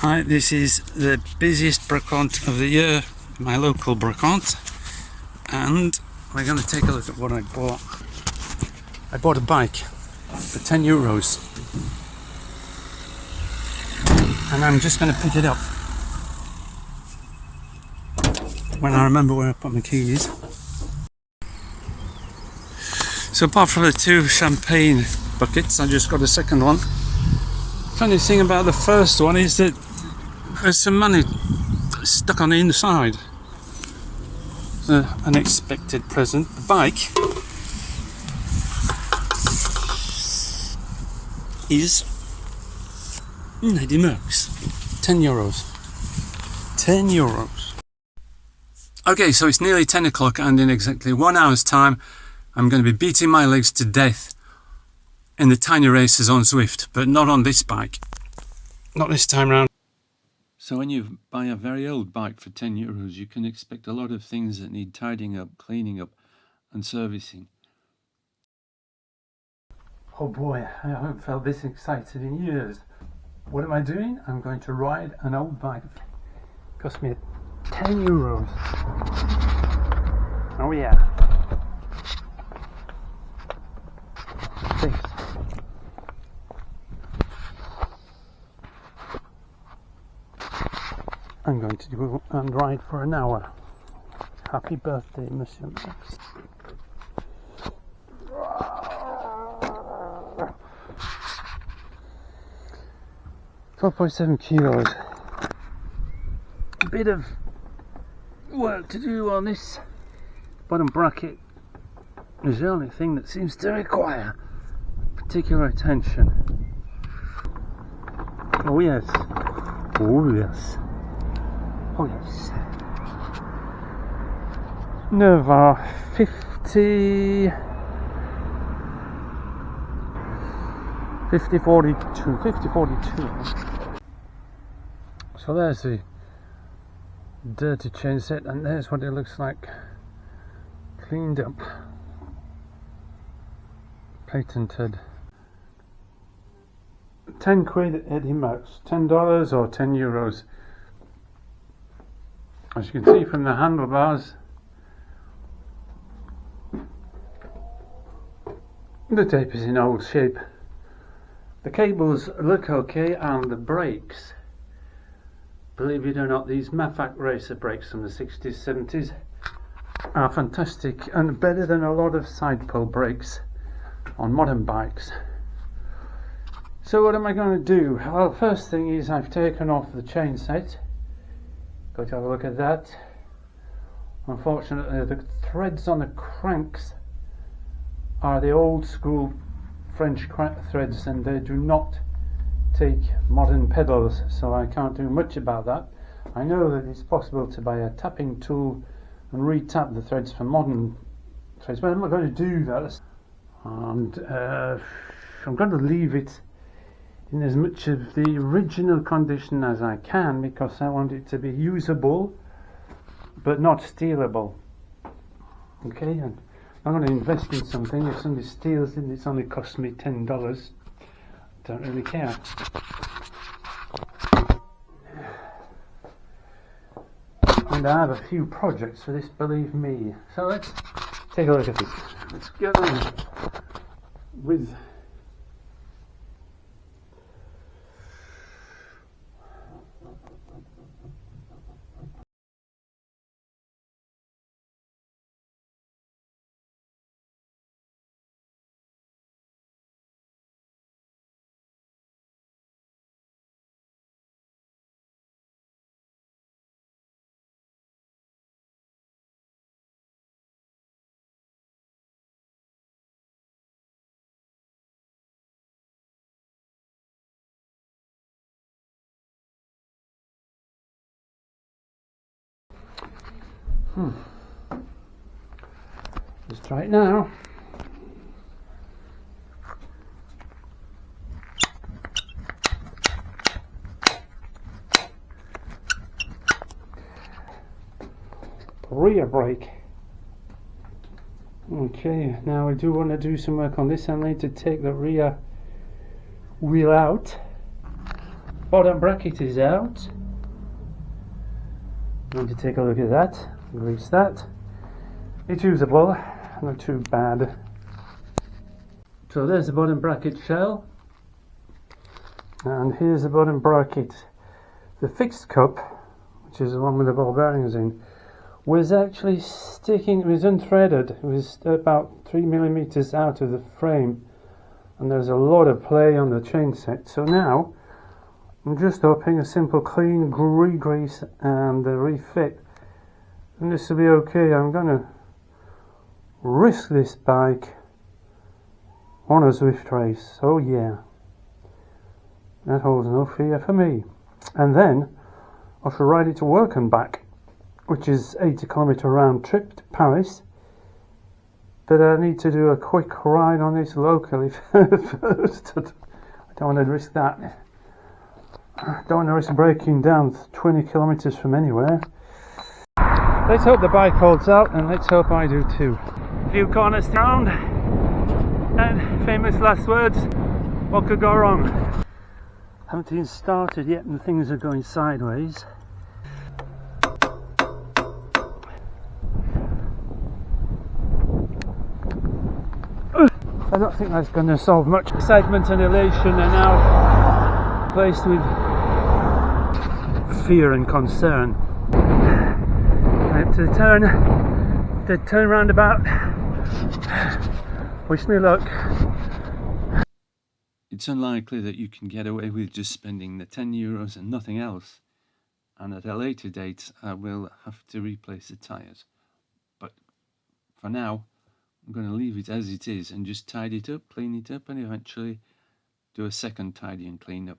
Hi, this is the busiest brocante of the year, my local brocante, and we're going to take a look at what I bought. I bought a bike for €10, and I'm just going to pick it up when I remember where I put my keys. So apart from the two champagne buckets, I just got a second one. Funny thing about the first one is that there's some money stuck on the inside. Unexpected present. The bike is Eddy Merckx. €10. €10. Okay, so it's nearly 10 o'clock, and in exactly 1 hour's time I'm going to be beating my legs to death in the tiny races on Zwift, but not on this bike. Not this time round. So when you buy a very old bike for €10, you can expect a lot of things that need tidying up, cleaning up and servicing. Oh boy, I haven't felt this excited in years. What am I doing? I'm going to ride an old bike. It cost me €10. Oh yeah. This. I'm going to go and ride for an hour. Happy birthday, Monsieur Max. 12.7 kilos. A bit of work to do on this bottom bracket. Is the only thing that seems to require particular attention. Oh yes. Oh yes. Oh yes. Nova 50 42. So there's the dirty chain set, and there's what it looks like cleaned up, patented. 10 quid at Eddy Merckx, $10 or €10. As you can see from the handlebars, the tape is in old shape. The cables look okay, and the brakes, believe it or not, these Mafak racer brakes from the 60s, 70s are fantastic and better than a lot of side pull brakes on modern bikes. So what am I going to do? Well, first thing is I've taken off the chain set. Go to have a look at that. Unfortunately, the threads on the cranks are the old school French threads, and they do not take modern pedals, so I can't do much about that. I know that it's possible to buy a tapping tool and re-tap the threads for modern threads, but I'm not going to do that. And I'm going to leave it in as much of the original condition as I can, because I want it to be usable but not stealable. Okay, and I'm going to invest in something. If somebody steals it, it's only cost me $10. Don't really care. And I have a few projects for this, believe me. So let's take a look at it. Let's go on with let's try it now. Rear brake. Okay, now I do want to do some work on this. I need to take the rear wheel out Bottom bracket is out. I'm going to take a look at that, grease that. It's usable, not too bad. So there's the bottom bracket shell, and here's the bottom bracket. The fixed cup, which is the one with the ball bearings in, was actually sticking, it was unthreaded, it was about 3mm out of the frame, and there's a lot of play on the chain set. So now I'm just hoping a simple clean re-grease and a refit, and this will be okay. I'm gonna risk this bike on a Zwift race, oh yeah, that holds no fear for me. And then I shall ride it to work and back, which is 80km round trip to Paris, but I need to do a quick ride on this locally first. I don't want to risk that. I don't want to risk breaking down 20km from anywhere. Let's hope the bike holds out, and let's hope I do too. Few corners round, and famous last words, what could go wrong? Haven't even started yet and things are going sideways. I don't think that's going to solve much. Excitement and elation are now placed with fear and concern. Right to the turn roundabout. Wish me luck. It's unlikely that you can get away with just spending the €10 and nothing else, and at a later date I will have to replace the tyres. But for now, I'm going to leave it as it is and just tidy it up, clean it up, and eventually do a second tidy and clean up.